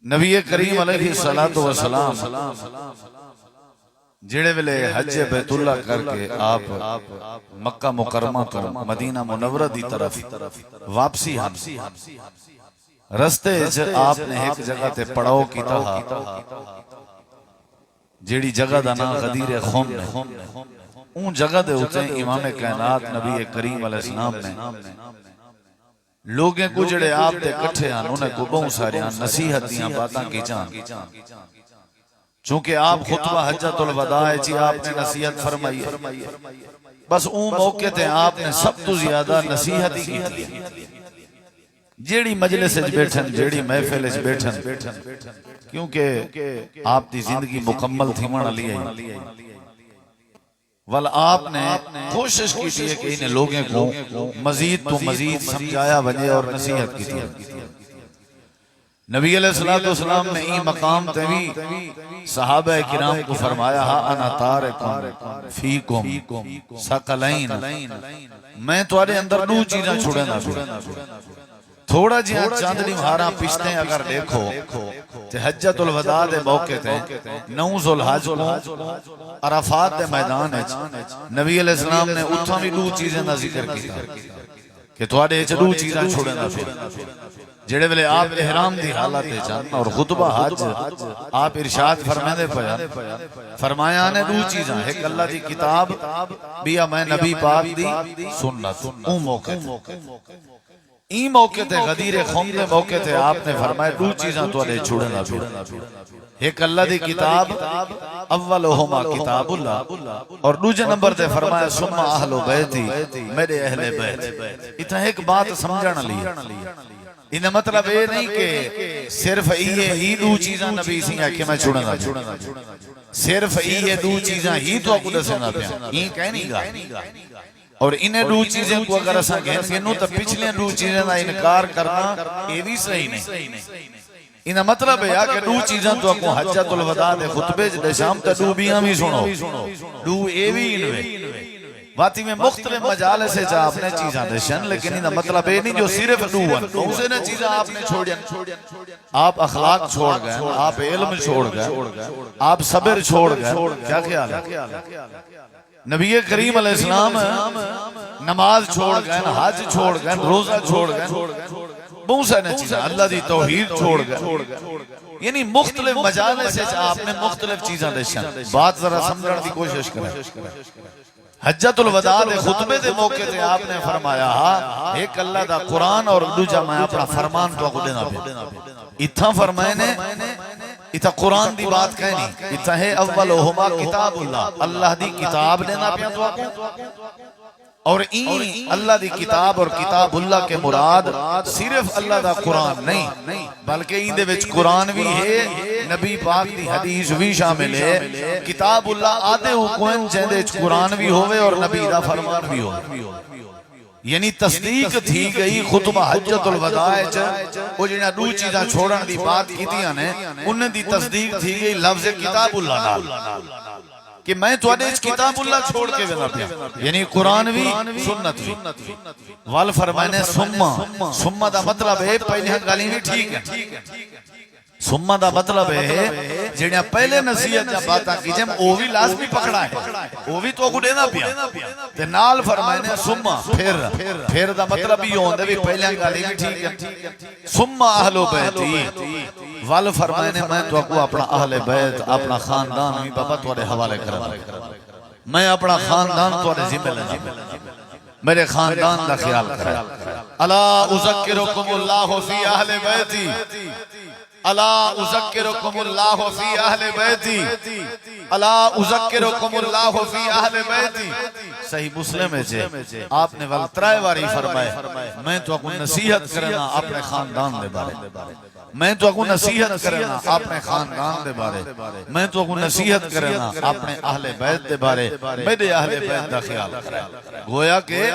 نبی کریم علیہ الصلوۃ والسلام جڑے ویلے حج بیت اللہ کر کے آپ مکہ مکرمہ تو مدینہ منورہ دی طرف واپسی ہن رستے وچ آپ نے ایک جگہ تے پڑاؤ کیتا جیڑی جگہ دا نام غدیر خم ہے۔ اون جگہ دے اوتے امام کائنات نبی کریم علیہ السلام نے لوگیں کو جڑے آپ دے کٹھے ہیں انہیں کو بہت سارے نصیحت دیاں باتاں کی چاہاں چونکہ آپ خطبہ حجت الوداع جی آپ نے نصیحت فرمائی ہے، بس اون موقع تے آپ نے سب تو زیادہ نصیحت ہی کی تھی۔ جیڑی مجلس بیٹھن جیڑی محفل بیٹھن، کیونکہ آپ دی زندگی مکمل تھی من علی ہے، ول آپ نے کوشش کی تھی کہ انہیں لوگوں کو مزید تو مزید سمجھایا وجہ اور نصیحت کی تھی۔ نبی علیہ السلام نے این مقام تیوی صحابہ کرام کو فرمایا ہا انا تارکم فیکم ثقلین، میں تمہارے اندر دو چیزاں چھوڑے نہ تھوڑا جہاں چاندنی مہاراں پشتے اگر دیکھو تے حجت الوداع دے موقع تے نو ذوالحج کو عرفات دے میدان ہے نبی علیہ السلام نے اتھا بھی دو چیزیں دا ذکر کی کہ تمہارے دو چیزیں چھوڑے نہ جڑے ویلے آپ احرام دی حالت جان اور خطبہ حج آپ ارشاد فرمانے پیا فرمایا نے دو چیزاں ایک اللہ دی کتاب بیا میں نبی پاک دی سنت اون موقع این موقع تے غدیر خم دے موقع تے آپ نے فرمایا دو چیزاں تو لے چھوڑے نہ ایک اللہ دی کتاب اولہما کتاب اللہ اور دوسرے نمبر تے فرمایا ثم اہل بیتی میرے اہل بیت۔ اتنا ایک بات سمجھنا لیا انہیں مطلب یہ نہیں کہ صرف یہ دو چیزاں نبی سی ہے کہ میں چھوڑا نہ صرف یہ دو چیزاں ہی تو آپ کو دسے نہ پیا یہ کہہ نہیں گا اور انہیں دو چیزیں کو اگر اساں گنو تو پچھلے دو چیزیں دا انکار کرنا یہ بھی صحیح نہیں۔ انہیں مطلب ہے کہ دو چیزیں تو آپ کو حجت الوداع دے خطبے دے شام تے دو بیاں بھی سنو دو اے بھی انوے واتی میں مختلف مجالس سے جا آپ نے چیزاں دشن لیکن انہیں مطلب یہ نہیں جو صرف دو ہیں دوسرے نے چیزیں آپ نے چھوڑ گئے، آپ اخلاق چھوڑ گئے، آپ علم چھوڑ گئے، آپ صبر چھوڑ گئے، کیا خیال ہے؟ نبی کریم علیہ السلام نماز چھوڑ گئے، حج چھوڑ گئے، روزہ چھوڑ گئے، بہت سارے چیزیں اللہ دی توحید چھوڑ گئے، یعنی مختلف مجالس سے آپ نے مختلف چیزیں دشن بات ذرا سمجھنے کی کوشش کریں۔ حجت الوداع دے خطبے دے موقع تے آپ نے فرمایا ایک اللہ دا قرآن اور دوجا میں اپنا فرمان تو کو دینا پہ اتھا فرمائے نے اتھا قرآن دی بات کہنی اتھا ہے اولہما کتاب اللہ اللہ دی کتاب دینا پہ تو اور این اللہ دی کتاب اور کتاب اللہ کے مراد صرف اللہ دا قرآن نہیں بلکہ این دے وچ قرآن بھی ہے نبی پاک دی حدیث بھی شامل ہے کتاب اللہ آدھے حکوین جہدے قرآن بھی ہوئے اور نبی دا فرمان بھی ہوئے یعنی تصدیق تھی گئی خطبہ حجت الوداع وہ جنہاں دو چیزاں چھوڑن دی بات کی تھی انہیں دی تصدیق تھی گئی لفظ کتاب اللہ نال کہ میں تو اس کتاب اللہ چھوڑ کے بنا پیا یعنی قرآن بھی سنت بھی وال فرمائنے سمہ دا مطلب ہے پہلے ہاں گالی بھی ٹھیک ہے سمہ دا مطلب ہے جنہاں پہلے نصیحت جا باتاں کی جم وہ بھی لازمی پکڑا ہے وہ بھی تو کو دینا پیا تے نال فرمائنے سمہ پھر دا مطلب یہ ہوندے بھی پہلے ہاں گالی بھی ٹھیک ہے سمہ اہل بیتی وال فرمائنے میں تو کو اپنا اہل بیت اپنا خاندان بھی بابا تمہارے حوالے کرا میں اپنا خاندان تمہارے ذمہ لینا میرے خاندان دا خیال کرا الا اذکرکم اللہ فی اہل بیتی الا اذکرکم اللہ فی اہل بیتی الا اذکرکم اللہ فی اہل بیتی صحیح مسلم ہے آپ نے والترائے واری فرمائے میں تو کو نصیحت کرنا اپنے خاندان دے بارے میں تو کو نصیحت کرنا اپنے خاندان دے بارے میں تو کو نصیحت کرنا اپنے اہل بیت دے بارے میرے اہل بیت دا خیال کرے گویا کہ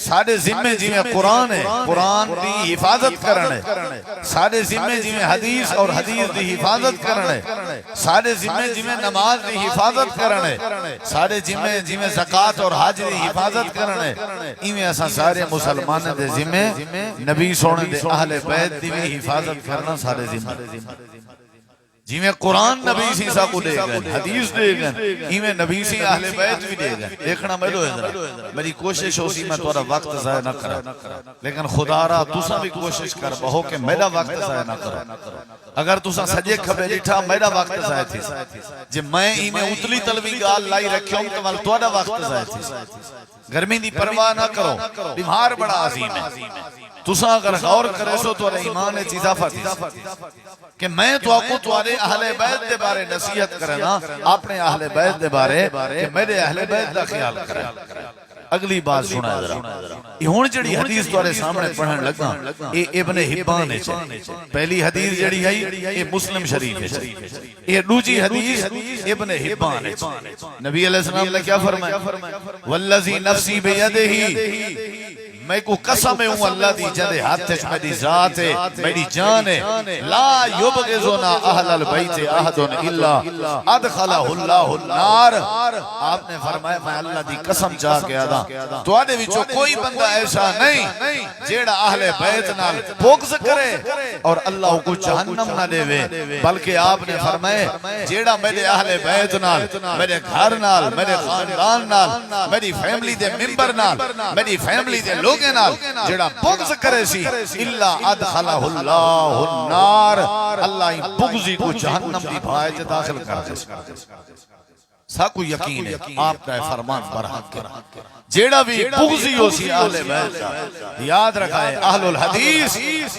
سارے ذمہ جی میں قرآن ہے قرآن دی حفاظت کرنے سارے ذمہ جی میں حدیث اور حدیث دی حفاظت کرنے سارے ذمہ جی میں نماز دی حفاظت کرنے سارے ذمہ جی میں زکاة اور حج دی حفاظت کرنے ایویں ایسا سارے مسلمان دے ذمہ نبی سونے دے اہل بیت دی حفاظت حفاظت کرنا سارے ذمہ جی میں قرآن نبی سی سا کو دے گئے حدیث دے گئے ہی میں نبی سی اہل بیت بھی دے گئے دیکھنا میں دو ہے میری کوشش ہو سی میں تھوڑا وقت ضائع نہ کرا لیکن خدا را تسا بھی کوشش کر بہو کہ میرا وقت ضائع نہ کرا اگر تسا سجے کھبے جٹھا میرا وقت ضائع تھی جب میں ہی میں اتلی تلوی گال لائی رکھوں تو مال تھوڑا وقت ضائع تھی گرمی دی پرواہ نہ کرو بیمار بڑا عظیم ہے تسا اگر غور کرے سو تو ایمان چیزا فاتی کہ میں تو آکو توارے اہل بیت دے بارے نصیحت کرنا اپنے اہل بیت دے بارے کہ میرے اہل بیت دا خیال کرے اگلی بات سنا ہے ذرا یہ ہون جڑی حدیث توارے سامنے پڑھن لگا یہ ابن حبان ہے پہلی حدیث جڑی ہے یہ مسلم شریف ہے یہ دوسری حدیث ابن حبان ہے نبی علیہ السلام نے کیا فرمایا والذی نفسی بیدہ میں کو قسم ہوں اللہ دی جدے ہاتھ میری ذات ہے میری جان ہے لا یبغضنا اہل البیت احد الا ادخلہ اللہ النار آپ نے فرمایا میں اللہ دی قسم چاہ کے آدھا تو آدھے وچو کوئی بندہ ایسا نہیں جیڑا اہل بیت نال بغض کرے اور اللہ کو جہنم نہ دے بلکہ آپ نے فرمایا جیڑا میرے اہل بیت نال میرے گھر نال میرے خاندان نال میری فیملی دے ممبر نال میری فیملی دے لوگ جڑا بغض کرے سی اللہ ادخلہ اللہ النار اللہ بغضی کو جہنم دی بھائے داخل کر دے سا کو یقین ہے آپ کا فرمان برحق ہے جیڑا بھی بغضی ہو سی اہل بیت یاد رکھا ہے اہل الحدیث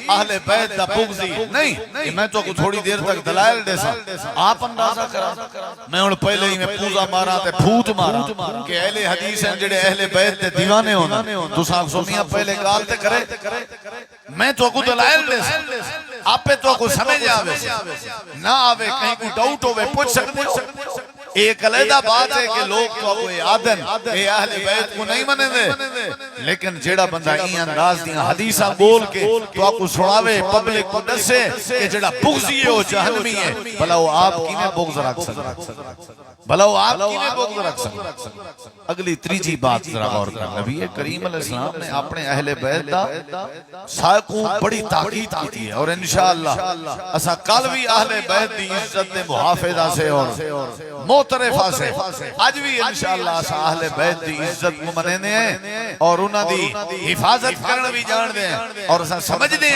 اہل بیت دا بغضی نہیں میں تو کو تھوڑی دیر تک دلائل دے سا آپ اندازہ کرا میں ان پہلے ہی میں پوزا مارا تے پھوت مارا کہ اہل حدیث ہیں جڑے اہل بیت تے دیوانے ہونا تو صاحب سمیاں پہلے گال تے کرے میں تو کو دلائل دے سا آپ پہ تو کو سمجھ آوے نہ آوے کہیں کو ڈاؤٹ ہوئے پوچھ سکتے ہو ایک علیحدہ بات ہے کہ لوگ تو کوئی آدن اے اہل بیت کو نہیں منے دے لیکن جیڑا بندہ این انداز دیاں حدیثاں بول کے تو آپ کو سناوے پبلک کو دسے کہ جیڑا بغضی ہے وہ جہنمی ہے بھلا وہ آپ کی میں بغض رکھ سکتا بھلا وہ آپ کی میں بغض رکھ سکتا اگلی تریجی بات ذرا غور کرنا نبی کریم علیہ السلام نے اپنے اہل بیت دا سائقوں بڑی تاکید کی ہے اور انشاءاللہ اسا کل بھی اہل بیت دی عزت دے محافظہ سے اور موترفہ سے آج بھی انشاءاللہ اسا اہل بیت دی عزت کو منینے ہیں اور انہاں دی حفاظت کرنا بھی جان دیں اور اسا سمجھ دیں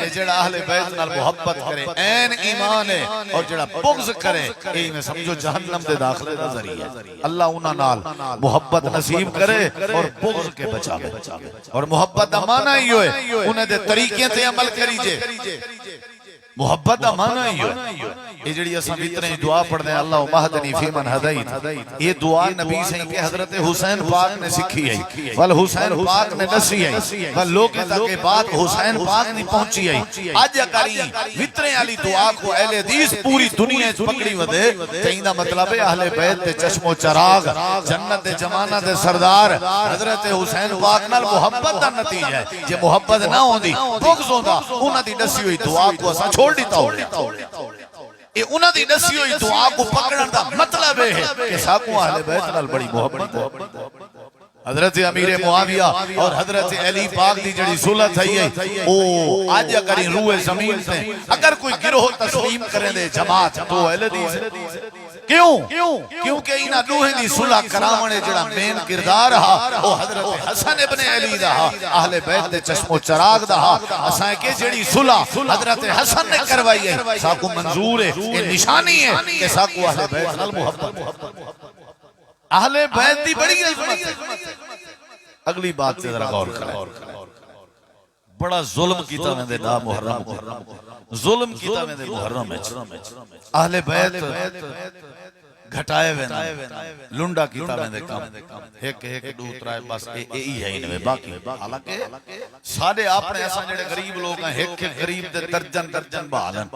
کہ جڑا اہل بیت نال محبت کرے این ایمان ہے اور جڑا بغض کرے یہ میں سمجھو جہنم دے داخلے دا ذریعہ اللہ انہاں نال محبت نصیب کرے اور بغض کے بچاوے اور محبت دا معنی ہی ہوئے انہیں دے طریقے تے عمل کریجے محبت دا معنی ہی ہوئے یہ جڑی اساں اتنے دعا پڑھنے اللہ مہدنی فیمن ہدیت یہ دعا نبی سے کہ حضرت حسین پاک نے سکھی ہے ول حسین پاک نے دسی ہے ول لوگ تک بات حسین پاک نہیں پہنچی ہے اج کری اتنے والی دعا کو اہل حدیث پوری دنیا پکڑی ودے کہیں دا مطلب ہے اہل بیت تے چشم و چراغ جنت دے جمانہ دے سردار حضرت حسین پاک نال محبت دا نتیجہ ہے جے محبت نہ ہوندی بغض ہوندا انہاں دی دسی ہوئی دعا کو اساں چھوڑ دیتا ہو یہ انہاں دی دسی ہوئی دعا کو پکڑن دا مطلب ہے کہ ساکوں اہل بیت نال بڑی محبت ہے حضرت امیر معاویہ اور حضرت علی پاک دی جڑی صلح تھی ہے او آج اگر روح زمین سے اگر کوئی گروہ تسلیم کریں دے جماعت تو اہل حدیث کیوں کیونکہ انہاں دوہے دی صلح کراونے جڑا مین کردار رہا وہ حضرت حسن ابن علی دا اہل بیت دے چشم و چراغ دا اساں کہ جڑی صلح حضرت حسن نے کروائی ہے ساکو منظور ہے یہ نشانی ہے کہ ساکو اہل بیت نال محبت اہل بیت دی بڑی عظمت ہے اگلی بات سے ذرا غور کریں بڑا ظلم کیتا میں دے دا محرم ظلم کیتا میں دے محرم اہل بیت گھٹائے وینا لنڈا کیتا میں دے کام ایک دو ترائے بس ای ہے انوے باقی حالانکہ سارے اپنے ایسا جڑے غریب لوگ ہیں ایک غریب دے درجن بہالن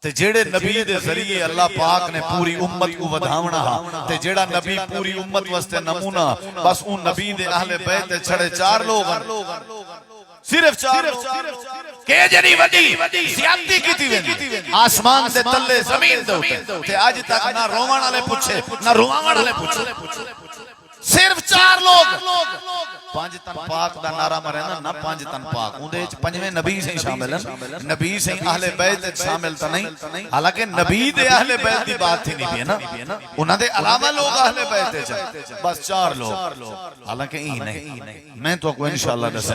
تے جیڑے نبی دے ذریعے اللہ پاک نے پوری امت کو ودھاونا تے جیڑا نبی پوری امت واسطے نمونہ بس ان نبی دے اہل بیت تے چھڑے 4 لوگ صرف 4 کہ جنی وڈی زیادتی کیتی ویندی آسمان دے تلے زمین دے اوتے تے اج تک نہ روون والے پوچھے نہ رواون والے پوچھے صرف 4 لوگ پانچ تن پاک دا نعرہ مرے نا پانچ تن پاک اندے پنجویں نبی سے شامل ہیں نبی سے اہل بیت شامل تا نہیں حالانکہ نبی دے اہل بیت دی بات تھی نہیں بھی ہے نا انہاں دے علاوہ لوگ اہل بیت چاہ بس 4 لوگ حالانکہ ہی نہیں میں تو کو انشاءاللہ دسے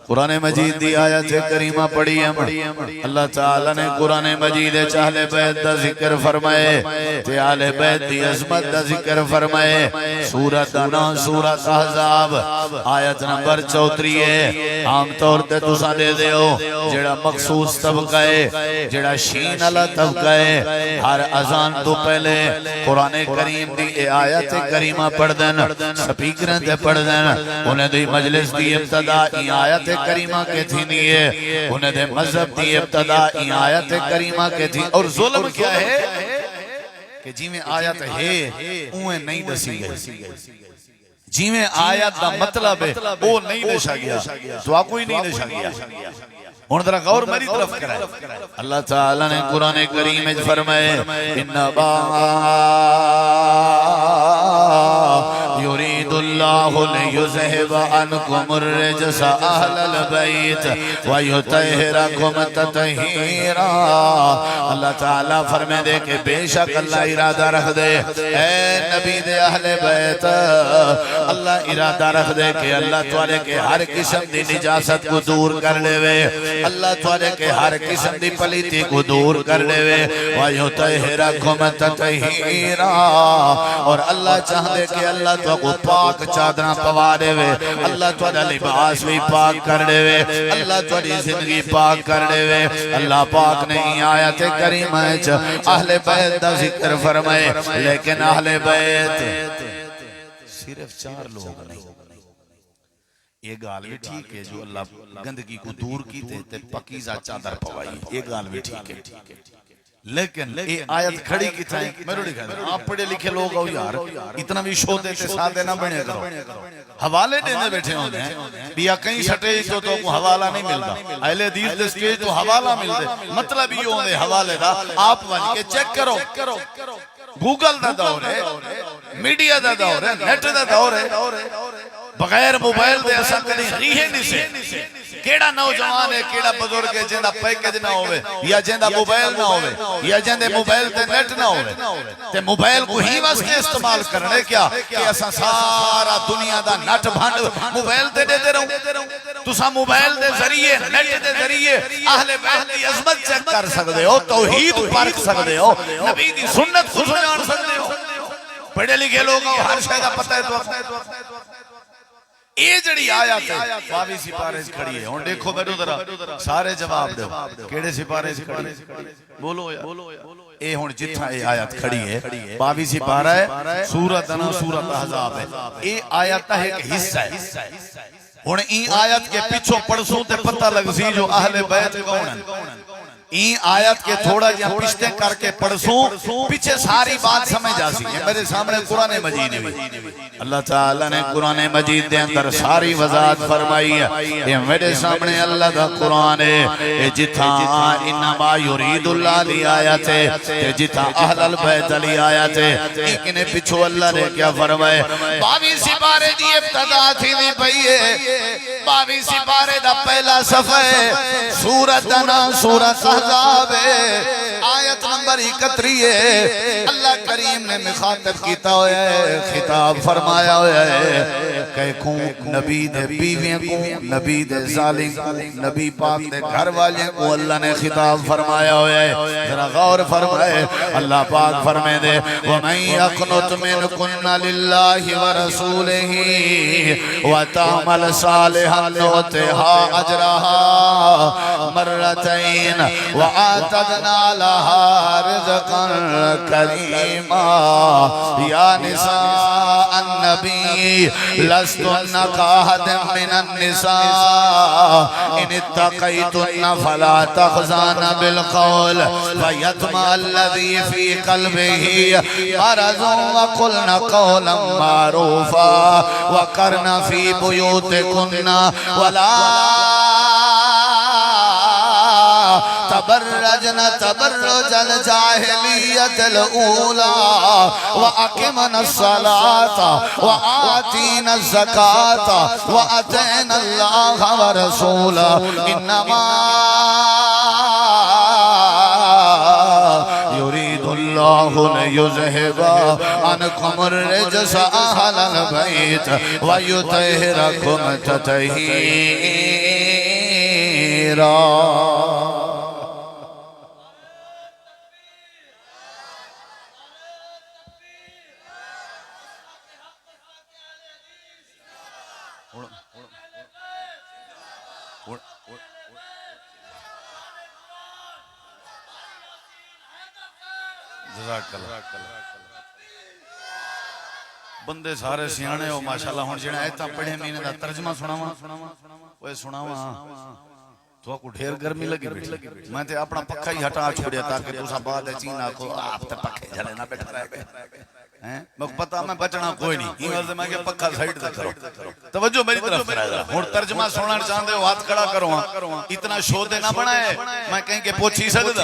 قرآن مجید دی آیت کریمہ پڑھی ہے اللہ تعالیٰ نے قرآن مجید اہل بیت دا ذکر فرمائے تے اہل بیت دی عظمت دا ذکر فرمائے سورۃ نام سورۃ احزاب آیت نمبر 34 ہے عام طور تے تساں دے دیو جڑا مخصوص طبقہ ہے جڑا شین والا طبقہ ہے ہر اذان تو پہلے قرآن کریم دی آیت کریمہ پڑھ دین سپیکراں تے پڑھ دین انہیں دی مجلس دی ابتدا ای آیت کریمہ کے تھی نہیں ہے انہیں دے مذہب دی ابتدا ای آیت کریمہ کے تھی اور ظلم کیا ہے کہ جی میں آیت ہے اوہیں نہیں دسی گئے جی میں آیت دا مطلب ہے وہ نہیں دشا گیا دعا کوئی نہیں دشا گیا ان ذرا غور میری طرف کرائے اللہ تعالیٰ نے قرآن کریم میں فرمائے انما یرید اللہ لیذہب عنکم الرجس اہل البیت ویطہرکم تطہیرا اللہ تعالیٰ فرمائے دے کہ بے شک اللہ ارادہ رکھ دے اے نبی دے اہل بیت اللہ ارادہ رکھ دے کہ اللہ توارے کے ہر قسم دی نجاست کو دور کر لے وے اللہ توارے کے ہر قسم دی پلیتی کو دور کر لے وے وَيُطَهِّرَكُمْ تَطْهِيرًا اور اللہ چاہتے کہ اللہ تو کو پاک چادرہ پوا دے وے اللہ توارے لباس بھی پاک کر دے وے اللہ تواری زندگی پاک کر دے وے اللہ پاک نے آیت کریمہ اہل بیت دا ذکر فرمائے لیکن اہل بیت صرف 4 لوگ نہیں یہ گال بھی ٹھیک ہے جو اللہ گندگی کو دور کی تے پکیزہ چادر پوائی یہ گال بھی ٹھیک ہے لیکن یہ آیت کھڑی کی تھا میرے لکھا ہے آپ پڑھے لکھے لوگ ہو یار اتنا بھی شو دیتے سادے نہ بنے کرو حوالے دینے بیٹھے ہوتے ہیں بیا کہیں سٹیج تو کو حوالہ نہیں ملتا اہل حدیث دے سٹیج تو حوالہ ملتے مطلب یہ ہوندے حوالے دا آپ وجہ کے چیک کرو گوگل دا دور ہے میڈیا دا دور ہے نیٹ دا دور ہے بغیر موبائل دے اساں کدی ریہے نہیں سے کیڑا نوجوان ہے کیڑا بزرگ ہے جندا پیکج نہ ہوئے یا جندا موبائل نہ ہوئے یا جندے موبائل تے نیٹ نہ ہوئے تے موبائل کو ہی واسطے استعمال کرنے کیا کہ اساں سارا دنیا دا نٹ بھنڈ موبائل تے دیتے رہوں تساں موبائل دے ذریعے نیٹ دے ذریعے اہل بیت دی عظمت چیک کر سکدے ہو توحید پرکھ سکدے ہو نبی دی سنت کو جان سکدے ہو پڑھے لکھے لوگ ہر شے دا پتہ ہے تو یہ جڑی آیات ہے 22 سپارے سے کھڑی ہے اور دیکھو میرے ذرا سارے جواب دو کیڑے سپارے سے کھڑی بولو یا اے ہن جتھا اے آیت کھڑی ہے 22 سپارہ ہے سورۃ نام سورۃ احزاب ہے اے آیت کا ایک حصہ ہے ہن این آیت کے پیچھے پڑھسوں تے پتہ لگ سی جو اہل بیت کون ہیں این آیت کے تھوڑا یا پشتے کر کے پڑھسوں پیچھے ساری بات سمجھ آسی ہے میرے سامنے قرآن مجید بھی اللہ تعالیٰ نے قرآن مجید دے اندر ساری وضاحت فرمائی ہے یہ میرے سامنے اللہ دا قرآن ہے جتھا انما یرید اللہ لی آیت ہے جتھا اہل البیت لی آیت ہے ایک نے پچھو اللہ نے کیا فرمائے 22 سپارے دی ابتدا تھی دی پئیے 22 سپارے دا پہلا صفحہ ہے سورۃ نام سورۃ احزاب آیت نمبر 31 ہے اللہ کریم نے مخاطب کیتا ہویا ہے خطاب فرمایا ہویا ہے کہ کون نبی دے بیویں کو نبی دے ظالم کو نبی پاک دے گھر والے کو اللہ نے خطاب فرمایا ہویا ہے ذرا غور فرمائے اللہ پاک فرمائے دے وَمَنْ يَقْنُتْ مِنْكُنَّ لِلَّهِ وَرَسُولِهِ وَتَعْمَلْ صَالِحًا نُؤْتِهَا أَجْرَهَا مرتين وآتدنا لها رزقا كريما يا نساء النبي لستن كأحد من النساء إن اتقيتن فلا تخزان بالقول فيطمع الذي في قلبه مرض وقلن قولا معروفا وقرن في بيوتكن ولا تبرجن تبرج الجاہلیت الاولی واقمن الصلاة وآتین الزکاة واتین اللہ ورسولہ انما يريد الله ليذهب عنكم الرجس أهل البيت ويطهركم تطهيرا جزاک اللہ بندے سارے سیانے ہو ماشاءاللہ ہن جڑا ایتاں پڑھے مہینے دا ترجمہ سناواں اوے سناواں تو کو ڈھیر گرمی لگی بیٹھی میں تے اپنا پکھا ہی ہٹا چھوڑیا تاکہ تساں بعد چین آکھو آپ تے پکھے جھلے نہ بیٹھا رہے ہیں میں پتہ میں بچنا کوئی نہیں یہ واسطے میں کہ پکھا سائیڈ تے کرو توجہ میری طرف کرائے گا ہن ترجمہ سننا چاہندے ہو ہاتھ کھڑا کرو اتنا شو دے نہ بنائے میں کہیں کہ پوچھی سکدا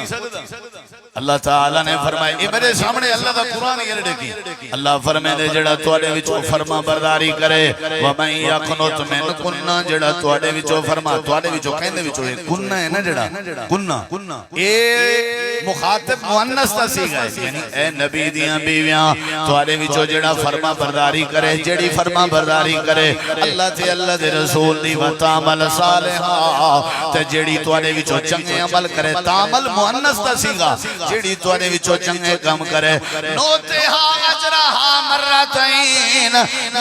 اللہ تعالی نے فرمایا یہ میرے سامنے اللہ دا قرآن یہ ڈکی اللہ فرمائے دے جڑا تواڈے وچوں فرما برداری کرے ومن یقنت منکن جڑا تواڈے وچوں فرما تواڈے وچوں کہندے وچوں کننا ہے نا جڑا کننا اے مخاطب مؤنث دا صیغہ ہے یعنی اے نبی دیاں بیویاں تواڈے وچوں جڑا فرما برداری کرے جڑی فرما برداری کرے اللہ تے اللہ دے رسول دی وتعمل صالحا تے جڑی تواڈے وچوں چنگے عمل کرے تعمل مؤنث دا صیغہ جڑی تواڈے وچوں چنگے کم کرے نوتھا اجرھا مرتين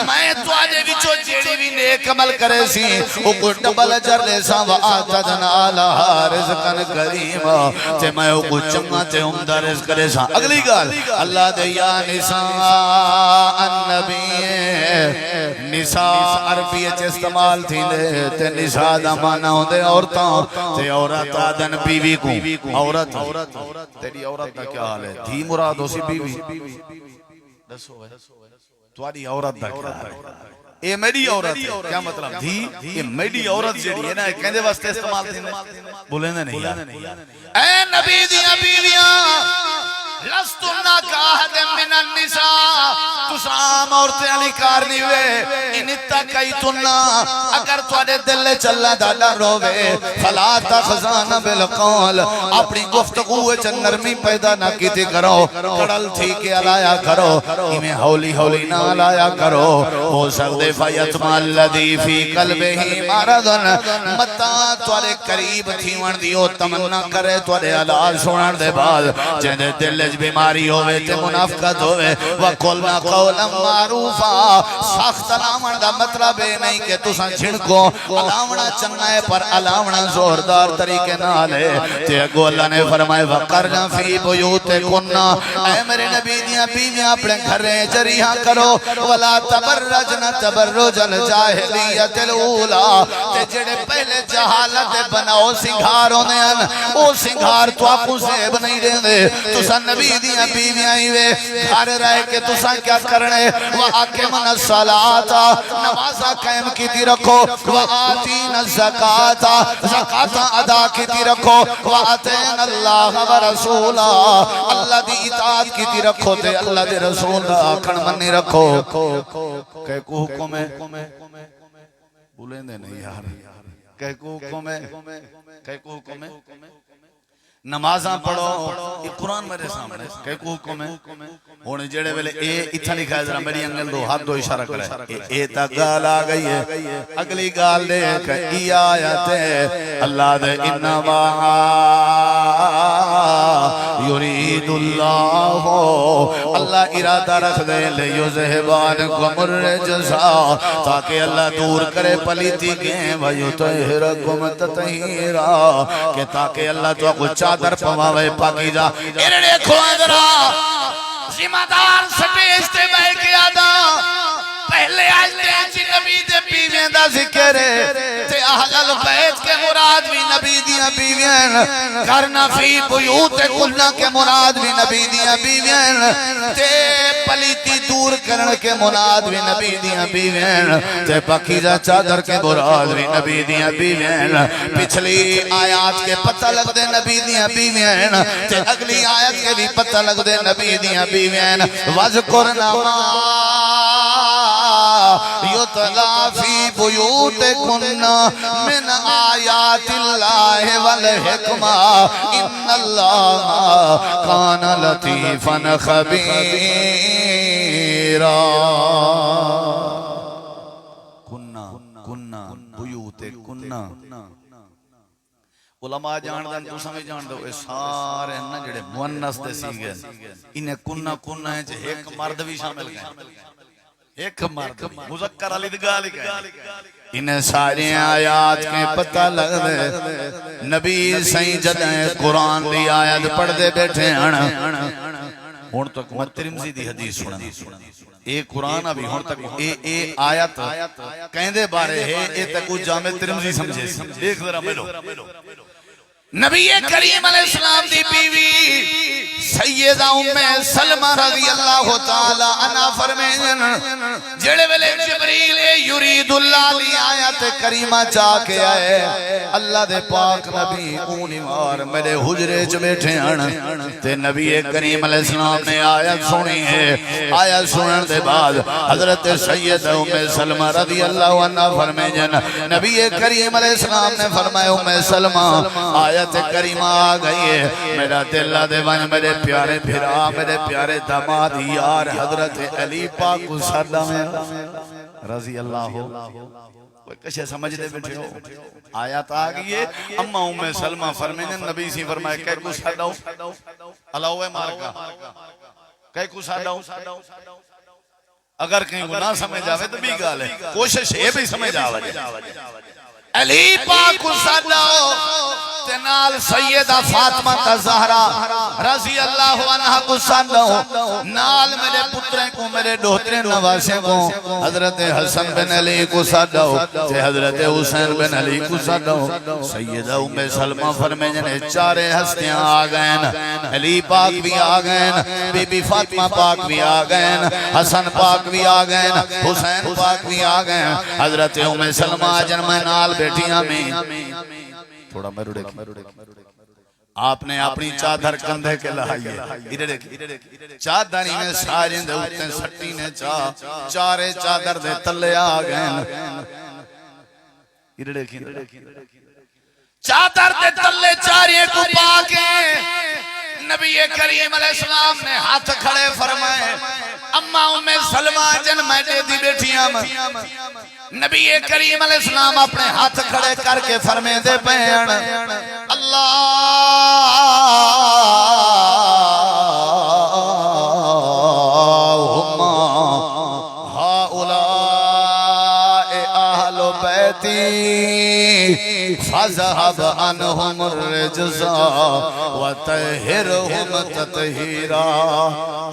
میں تواڈے وچوں جڑی وی نیک عمل کرے سی او کو ڈبل اجر دے سا واتدنا لها رزقا کریما تے میں او کو چنگا تے عمدہ رزق دے سا اگلی گل اللہ دے یا نساء النبی نساء عربی وچ استعمال تھیندے تے نساء دا معنی ہوندے عورتاں تے عورت آدن بیوی کو عورت تیری عورت دا کیا حال ہے دھی مراد ہو سی بیوی دسو تواڈی عورت دا کیا حال ہے اے میری عورت ہے کیا مطلب دھی یہ میری عورت جڑی ہے نا کہندے واسطے استعمال تھیندے بولیں نہیں یار اے نبی دیاں بیویاں لستن کاہد من النساء تسام عورتیں علی کارنی وے ان اتقیتن اگر تواڈے دل چلا ڈالا روے فلا تخزان بالقول اپنی گفتگو وچ نرمی پیدا نہ کیتی کرو کڑل تھی کے الایا کرو ایویں ہولی ہولی نہ الایا کرو ہو سکدے فیتما الذی فی قلبہ مرض متا تواڈے قریب تھیون دیو تمنا کرے تواڈے حلال سنن دے بعد جے دل بیماری ہوئے تے منافقت ہوئے وَقُلْنَا قَوْلًا مَعْرُوفًا سخت علاوණ دا مطلب ہے نہیں کہ تساں چھڑکو علاوණ چنگا ہے پر علاوණ زوردار طریقے نہ لے تے اگو اللہ نے فرمائے وَقَرْنَا فِي بُيُوتِكُنَّ اے میرے نبی دیاں بیویاں اپنے گھریں جریحاں کرو وَلَا تَبَرَّجْنَ تَبَرُّجَ الْجَاهِلِيَّةِ الْأُولَى تے جڑے پہلے جہالت بناؤ سنگھار ہوندے ہیں او سنگھار تو آپ کو زیب نہیں دیندے تساں نبی دیاں بیویاں ہوئے گھر رہ کے تساں کیا کرنے وَآقِمْنَ الصَّلَاةَ نمازہ قائم کیتی رکھو وَآتِينَ الزَّكَاةَ زکاة ادا کیتی رکھو وَآتِينَ اللَّهَ وَرَسُولَهُ اللہ دی اطاعت کیتی رکھو تے اللہ دے رسول دا آکھن منی رکھو کہ کو حکم ہے بولیں دے نہیں یار کہ کو حکم ہے نمازاں پڑھو یہ قرآن میرے سامنے کہ کو حکم ہے ہونے جڑے ویلے اے اتھا لکھا ہے ذرا میری انگل دو ہاتھ دو اشارہ کرے اے تا گال آ گئی ہے اگلی گال دے کہ ای آیت ہے اللہ دے انما یرید اللہ اللہ ارادہ رکھ دے لیذہبانکم الرجس تاکہ اللہ دور کرے پلیتی گئیں ویطہرکم تطہیرا کہ تاکہ اللہ تو کو چادر پواوے پاکیزہ ارڑے کھوادرہ ذمہ دار سٹیج تے بے کے آدھا پہلے آجتے ہیں نبی دے بیویں دا ذکر ہے تے اہل البیت کے مراد بھی نبی نبی دیاں بیویاں کرنا فی بیوت کننا کے مراد بھی نبی دیاں بیویاں تے پلیتی دور کرن کے مراد بھی نبی دیاں بیویاں تے پاکیزہ چادر کے مراد بھی نبی دیاں بیویاں پچھلی آیات کے پتہ لگ دے نبی دیاں بیویاں تے اگلی آیت کے بھی پتہ لگ دے نبی دیاں بیویاں وَذْكُرْنَ مَا یُتْلَى فِي بُيُوتِكُنَّ مِنْ آیَاتِ اللَّهِ وَالْحِکْمَةِ إِنَّ اللَّهَ كَانَ لَطِیفًا خَبِیرًا کننا بیوت کننا علماء جان دن تو سمجھ جان دو سارے نا جڑے مونس دے سیگے انہیں کننا ہے جو ایک مرد بھی شامل گئے ایک مرد مذکر علی دگاہ لکھا انہیں ساری آیات کے پتہ لگ دے نبی سائیں جدیں قرآن دی آیت پڑھ دے بیٹھے ہون تک میں ترمزی دی حدیث سنا اے قرآن ابھی ہون تک اے آیت کہیں دے بارے ہے اے تک جامع ترمزی سمجھے دیکھ ذرا ملو نبی کریم علیہ السلام دی بیوی سیدہ ام سلمہ رضی اللہ تعالی عنہ فرمائیں جڑے ویلے جبریل یرید اللہ لی آیت کریمہ چاہ کے آئے اللہ دے پاک نبی اونی مار میرے حجرے چ بیٹھے ہن تے نبی کریم علیہ السلام نے آیت سنی ہے آیت سنن دے بعد حضرت سیدہ ام سلمہ رضی اللہ عنہ فرمائیں نبی کریم علیہ السلام نے فرمایا ام سلمہ آیت کریمہ آ گئی ہے میرا دل دے ون میرے پیارے بھرا میرے پیارے داماد یار حضرت علی پاک کو سردہ میں رضی اللہ ہو کوئی کشے سمجھ دے بیٹھے ہو آیات آ گئی ہے اما ام سلمہ فرمائیں نبی سی فرمائے کہ کو سردہ ہو اللہ مارکا کہ کو سردہ ہو اگر کہیں وہ نہ سمجھ آوے تو بھی گال ہے کوشش ہے بھی سمجھ آوے علی پاک کو سردہ ہو تنال سیدہ فاطمہ زہرا رضی اللہ عنہ کو سردہ نال میرے پتریں کو میرے ڈوترے نواسے کو حضرت حسن بن علی کو سردہ تے حضرت حسین بن علی کو سردہ سیدہ ام سلمہ فرمائیں چارے ہستیاں آگئیں علی پاک بھی آگئیں بی بی فاطمہ پاک بھی آگئیں حسن پاک بھی آگئیں حسین پاک بھی آگئیں حضرت ام سلمہ جنم نال بیٹیاں میں تھوڑا میرے آپ نے اپنی چادر کندھے کے لہائیے چادر میں سارے دے اٹھتے سٹی نے چارے چادر دے تلے آگئے چادر دے تلے چارے کو پاکے نبی کریم علیہ السلام نے ہاتھ کھڑے فرمائے اما ام سلمہ جن میں دے دی بیٹھیاں نبی کریم علیہ السلام اپنے ہاتھ کھڑے کر کے فرمے دے پہن اللہم ہاؤلاء اہل بیتی فَذَهَبْ عَنْهُمُ الرِّجْزَ وَطَهِّرْهُمْ تَطْهِيرًا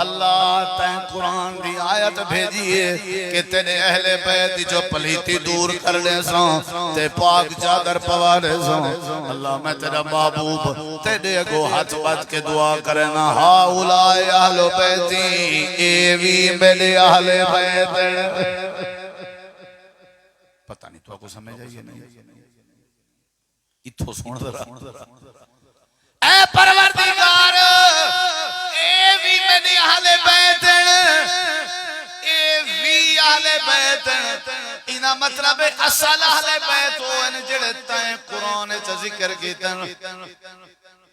اللہ تین قرآن دی آیت بھیجئے کہ تیرے اہل بیت جو پلیتی دور کر لے سان تے پاک چادر پوارے سان اللہ میں تیرا محبوب تیرے کو ہاتھ بات کے دعا کرنا ہاؤلاء اہل بیتی ایوی میرے اہل بیت پتہ نہیں تو آپ کو سمجھ آئیے نہیں اتھو سون ذرا اے پروردگار اے وی میری اہل بیت اے وی اہل بیت اینا مطلب اصل اہل بیت ہوئے جڑے تائیں قرآن چا ذکر کیتن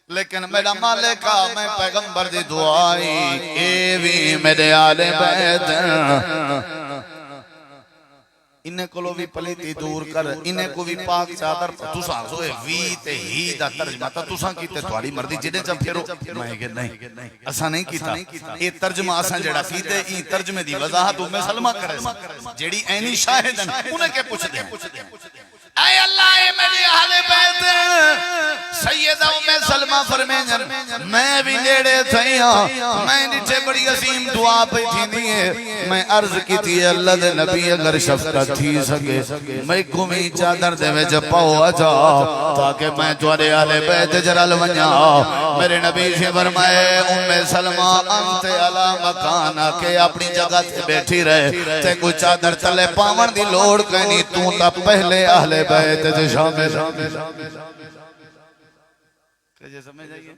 لیکن میرا مالکہ میں پیغمبر دی دعائی اے وی میرے اہل بیت انہیں کو لو بھی پلیتی دور کر انہیں کو بھی پاک چادر تُساں سوئے وی تے ہی دا ترجمہ تا تُساں کیتے تھوڑی مردی جنہیں جب پھرو میں کہ نہیں اسا نہیں کیتا یہ ترجمہ اساں جڑا کیتے یہ ترجمہ دی وضاحت ام سلمہ کرے جڑی اینی شاہدن انہیں کے پوچھ دیں اے اللہ اے میری اہل بیت سیدہ ام سلمہ فرمین میں بھی نیڑے تھائیاں میں نیچے بڑی عظیم دعا پہ تھی نہیں میں عرض کی تھی اللہ دے نبی اگر شفقت تھی سکے میں کمی چادر دے میں جب پاؤ آجا تاکہ میں توارے آلے بیت جرال ونیا میرے نبی سے فرمائے ام سلمہ انت علا مکانا کہ اپنی جگہ سے بیٹھی رہے تے کوئی چادر تلے پاون دی لوڑ کہنی تو تا پہلے اہل بیت تے شامل کہ سمجھ آئیے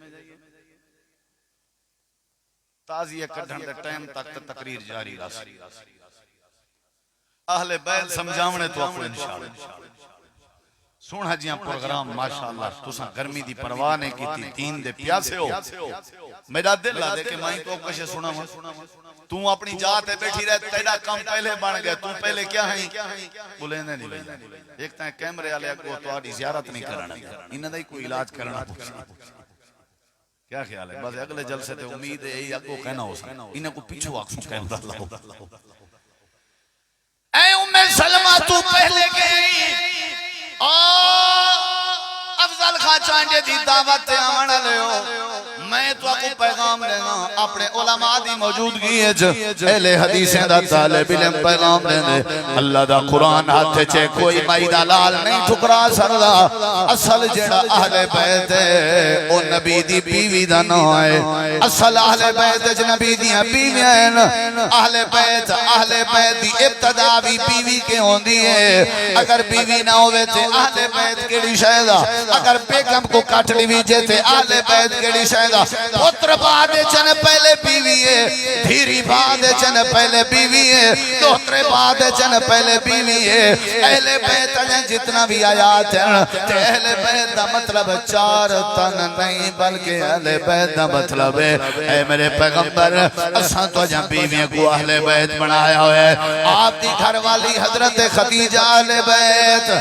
تازیہ کڑھن دے ٹائم تک تقریر جاری راسی اہل بیت سمجھاونے تو اکو انشاءاللہ سونا جیاں پروگرام ماشاءاللہ تساں گرمی دی پرواہ نے کی تھی دین دے پیاسے ہو میرا دل لا دے کہ میں تو کشے سنا ہوں تو اپنی جاتے بیٹھی رہے تیرا کم پہلے بن گئے تو پہلے کیا ہیں بلیندے نہیں بلیندے ایک تائیں کیمرے آلے کو تو آڑی زیارت نہیں کرنا انہاں دائی کوئی علاج کرنا پوچھنا کیا خیال ہے بس اگلے جلسے تے امید ہے یہ اگو کہنا ہو سکتا انہاں کو پیچھو آکسوں کہنا اللہ اے ام سلمہ تو پہلے گئی افضل خاچانجے دی دعوت تے آمنہ لے ہو میں تو اکو پیغام لینا اپنے علماء دی موجودگی ہے اہل حدیثیں دا طالب علم پیغام لینے اللہ دا قرآن ہاتھے چھے کوئی مائدہ لال نہیں ٹھکرا سردا اصل جڑا اہل بیت ہے او نبی دی بیوی دا نہ آئے اصل اہل بیت ہے نبی دیاں بیوی ہیں اہل بیت دی ابتدا بھی بیوی کے ہون دی ہے اگر بیوی نہ ہوئے تھے اہل بیت کیڑی شہدہ اگر بیگم کو کٹ لیوی جے تھے اہل بیت کیڑی شہدہ پتر بعد چن پہلے بیوی ہے دھیری بعد چن پہلے بیوی ہے دوترے بعد چن پہلے بیوی ہے اہل بیت جتنا بھی آیات ہیں کہ اہل بیت دا مطلب چار تن نہیں بلکہ اہل بیت دا مطلب ہے اے میرے پیغمبر اساں تو جہاں بیوی کو اہل بیت بنایا ہوئے آپ دی گھر والی حضرت خدیجہ اہل بیت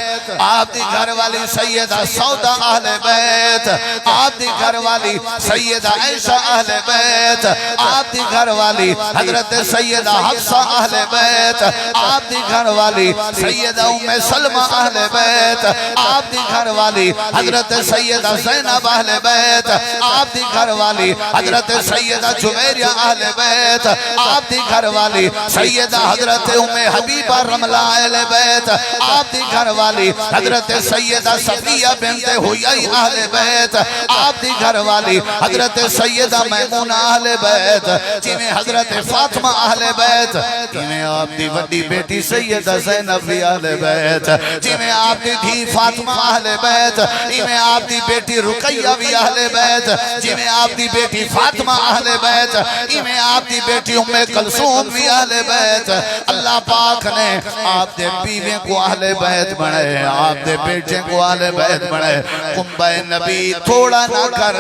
آپ دی گھر والی سیدہ سودا اہل بیت آپ دی گھر والی سیدہ عائشہ اہل بیت آپ دی گھر والی حضرت سیدہ حفصہ اہل بیت آپ دی گھر والی سیدہ ام سلمہ اہل بیت آپ دی گھر والی حضرت سیدہ زینب اہل بیت آپ دی گھر والی حضرت سیدہ جویریہ اہل بیت آپ دی گھر والی سیدہ حضرت ام حبیبہ رملہ اہل بیت آپ دی گھر والی حضرت سیدہ صفیہ بنت حیی اہل بیت آپ دی گھر والی حضرت سیدہ میمونہ اہل بیت جنہیں حضرت فاطمہ اہل بیت جنہیں آپ دی وڈی بیٹی سیدہ زینب بھی اہل بیت جنہیں آپ دی دھی فاطمہ اہل بیت جنہیں آپ دی بیٹی رقیہ بھی اہل بیت جنہیں آپ دی بیٹی فاطمہ اہل بیت جنہیں آپ دی بیٹی ام کلثوم بھی اہل بیت اللہ پاک نے آپ دے بیویں کو اہل بیت بنائے آپ دے بیٹے کو اہل بیت بنائے کنبہ نبی تھوڑا نہ کر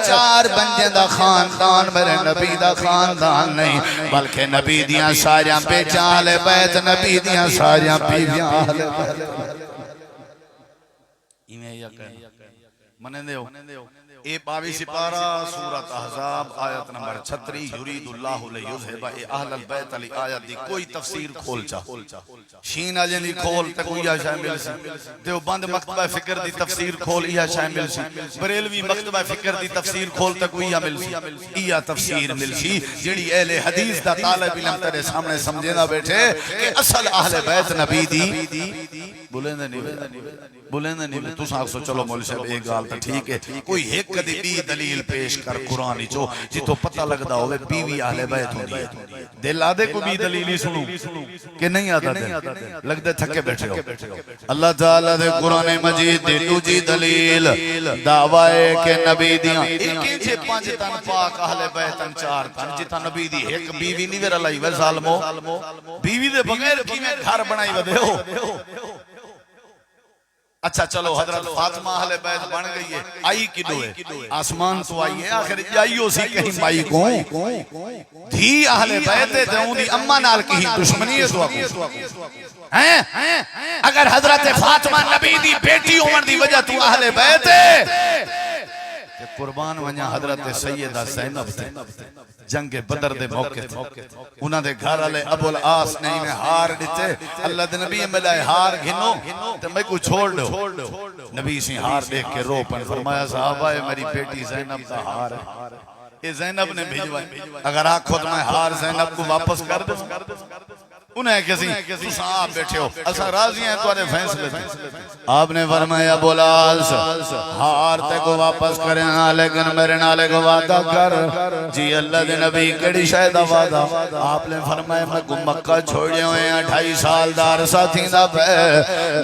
چار بنجے دا خاندان میرے نبی دا خاندان نہیں بلکہ نبی دیاں ساریاں بیٹیاں اہل بیت نبی دیاں ساریاں بیویاں اہل بیت ایمیں یا کہنا منے دیو اے 22 سپارہ سورت احزاب آیت نمبر 36 یرید اللہ لیذہب اے اہل البیت علی آیت دی کوئی تفسیر کھول چاہ شین آجن دی کھول تے کوئی آ شامل سی دیو بند مکتبہ فکر دی تفسیر کھول یا شامل سی بریلوی مکتبہ فکر دی تفسیر کھول تے کوئی آ مل سی یا تفسیر مل سی جڑی اہل حدیث دا طالب علم تیرے سامنے سمجھے نہ بیٹھے کہ اصل اہل بیت نبی دی بولیں نہیں تو ساکھ سو چلو مولی صاحب ایک گال تا ٹھیک ہے کوئی ایک کدی بھی دلیل پیش کر قرآنی چو جی تو پتہ لگ دا ہوئے بیوی اہل بیت ہوں دی دل آدھے کو بھی دلیلی سنو کہ نہیں آتا دے لگ دے تھکے بیٹھے ہو اللہ تعالیٰ دے قرآن مجید دے دو جی دلیل دعوائے کہ نبی دیاں ایک چھے 5 تن پاک اہل بیتن 4 تن جتا نبی دی ایک بیوی نہیں ویر اللہ وے ظالمو بیوی دے بغیر کی میں گھر بنائی ودے ہو اچھا چلو حضرت فاطمہ اہل بیت بن گئی ہے آئی کی دو ہے آسمان تو آئی ہے آخر جائیو سی کہیں بائی کو دھی اہل بیت ہے تو دی اممہ نال کی دشمنی ہے تو اگر حضرت فاطمہ نبی دی بیٹی عمر دی وجہ تو اہل بیت ہے قربان ونیا حضرت سیدہ زینب تھے جنگ بدر دے موقع تھے انہاں دے گھر والے ابو العاص نے انہیں ہار دیتے اللہ دے نبی ملائے ہار گھنو تو میں کو چھوڑ دو نبی سے ہار دیکھ کے رو پن فرمایا صحابہ میری بیٹی زینب کا ہار ہے یہ زینب نے بھیجوائی اگر آنکھو تو میں ہار زینب کو واپس کر دوں انہیں کسی تُسا آپ بیٹھے ہو اسا راضی ہیں تو آرے فیصلے تھے آپ نے فرمایا ابو العاص ہار تے کو واپس کریں لیکن میرے نالے کو وعدہ کر جی اللہ دے نبی کڑی شاید وعدہ آپ نے فرمایا میں کو مکہ چھوڑے ہوئے ہیں 2.5 سال دار ساتھی دا پہ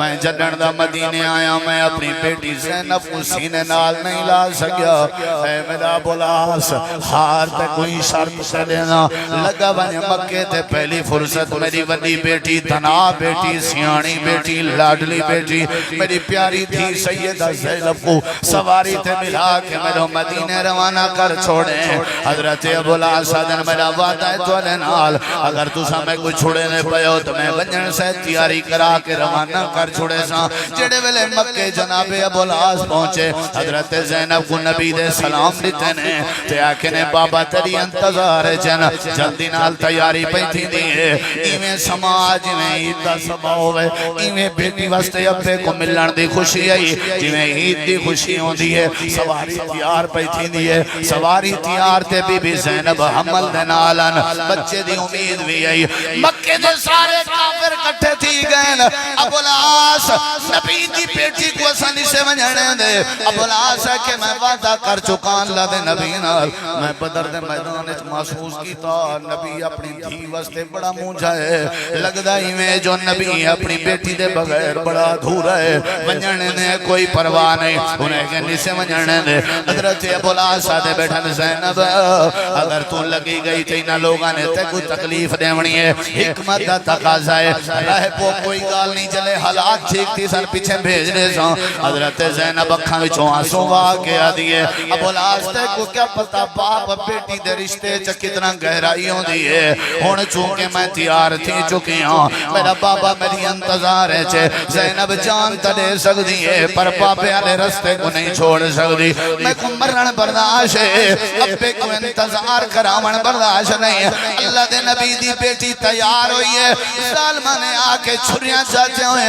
میں جنن دا مدینے آیا میں اپنی بیٹی زینب کو سینے نال نہیں لا سکیا اے میرا ابو العاص ہار تے کوئی شرط سے دینا لگا بنے مکے تے پہلی فرصت میری وڈی بیٹی تنا بیٹی سیانی بیٹی لاڈلی بیٹی میری پیاری تھی سیدہ زینب کو سواری تے ملا کے میرے مدینے روانہ کر چھوڑیں حضرت ابو العاص دن میرا وعدہ ہے تو نال اگر تو سامنے کو چھوڑے نے پہو تو میں ونجن سے تیاری کرا کے روانہ کر چھوڑے ساں جڑے ویلے مکے جناب ابو العاص پہنچے حضرت زینب کو نبی دے سلام دیتے نے تے آکے نے بابا تیری انتظار ہے جلدی نال تیاری پہ تھی دیئے ایویں سماج میں عید دا سبا ہوئے ایویں بیٹی واسطے ابے کو ملن دی خوشی آئی جویں عید دی خوشی ہوں دی ہے سواری تیار پہ تھی دی ہے سواری تیار تے بی بی زینب حمل دے نالن بچے دی امید بھی آئی مکے دے سارے کافر کٹھے تھی گئے ابو العاص نبی دی بیٹی کو آسانی سے ونجھنے دے ابو العاص ہے کہ میں وعدہ کر چکا اللہ دے نبی نال میں بدر دے میدان اچ محسوس کیتا نبی اپنی دھی واسطے بڑا مونجھا ہے لگدا ہی میں جو نبی اپنی بیٹی دے بغیر بڑا دھورا ہے ونجھنے نے کوئی پرواہ نہیں انہیں کہنی سے ونجھنے دے حضرت ابو العاص دے بیٹھن زینب اگر تو لگی گئی تھی نہ لوگاں نے تے کوئی تکلیف دیونی ہے حکمت دا تقاضا ہے رہ پو کوئی گال نہیں چلے حالات ٹھیک تھی سر پیچھے بھیجنے سا حضرت زینب اکھاں وچوں آنسو واقعہ دیے ابو العاص تے کو کیا پتہ باپ بیٹی دے رشتے چ کتنا گہرائی ہوندی ہے ہن چونکہ میں تیار تھی چکی ہوں میرا بابا میری انتظار ہے چھے زینب جان تلے سکتی ہے پر پاپے آلے رستے کو نہیں چھوڑ سکتی میں کو مرن برداشت ہے ابے کو انتظار کراون برداشت نہیں اللہ دے نبی دی بیٹی تیار ہوئی ہے ظالمہ نے آکے چھریاں چاچے ہوئے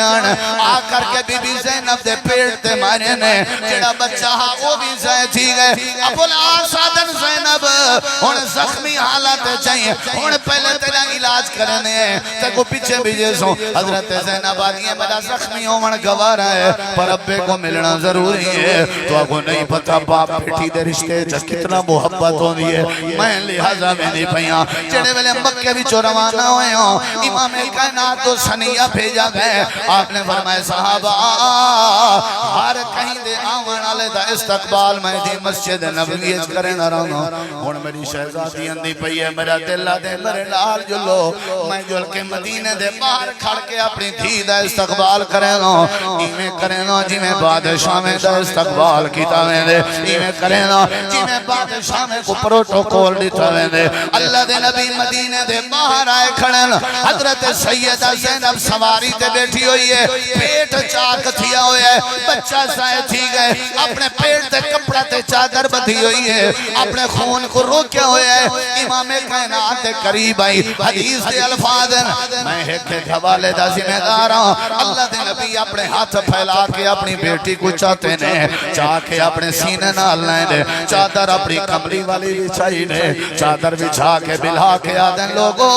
آ کر کے بی بی زینب دے پیٹ تے مارے نے جڑا بچہ ہاں وہ بھی زائے تھی گئے ابو العاص آدن زینب ہن زخمی حالات چاہیے ہن پہلے تیرا علاج کرنے ہیں تے کو پیچھے بھیجے سو حضرت زینب آدھی ہے میرا زخمی ہومن گوارا ہے پر ابے کو ملنا ضروری ہے تو آپ کو نہیں پتا باپ بیٹی دے رشتے چا کتنا محبت ہوں دی ہے میں لہذا میں نہیں پہیاں چڑے والے مکہ بھی روانہ ہوئے ہوں امام کائنات تو سنیہ بھیجا گئے آپ نے فرمائے صحابہ ہر کہیں دے آوان آلے دا استقبال میں دی مسجد نبویت کریں نہ رہا ہوں میری شہزادی اندھی پہی ہے میرا دل دے میرے لال جلو میں جل کے مدینے دے باہر کھڑ کے اپنی دھی دا استقبال کریں نو ایمیں کریں نو جی میں بادشاہ میں دا استقبال کیتا میں دے ایمیں کریں نو جی میں بادشاہ میں کو پروٹوکول دیتا میں دے اللہ دے نبی مدینے دے باہر آئے کھڑن حضرت سیدہ زینب سواری تے بیٹھی ہوئی ہے پیٹ چاک تھیا ہوئے ہے بچہ سائے تھی گئے اپنے پیٹ تے کپڑا تے چادر بدھی ہوئی ہے اپنے خون کو روکیا ہوئے ہے امام کائنات قریب آئی حدیث دے الفاظ میں ایک حوالے دا ذمہ دار ہوں اللہ دے نبی اپنے ہاتھ پھیلا کے اپنی بیٹی کو چاہتے نے چاہ کے اپنے سینے نال لائیں دے چادر اپنی کمری والی بچھائی نے چادر بچھا کے بلا کے آدھیں لوگوں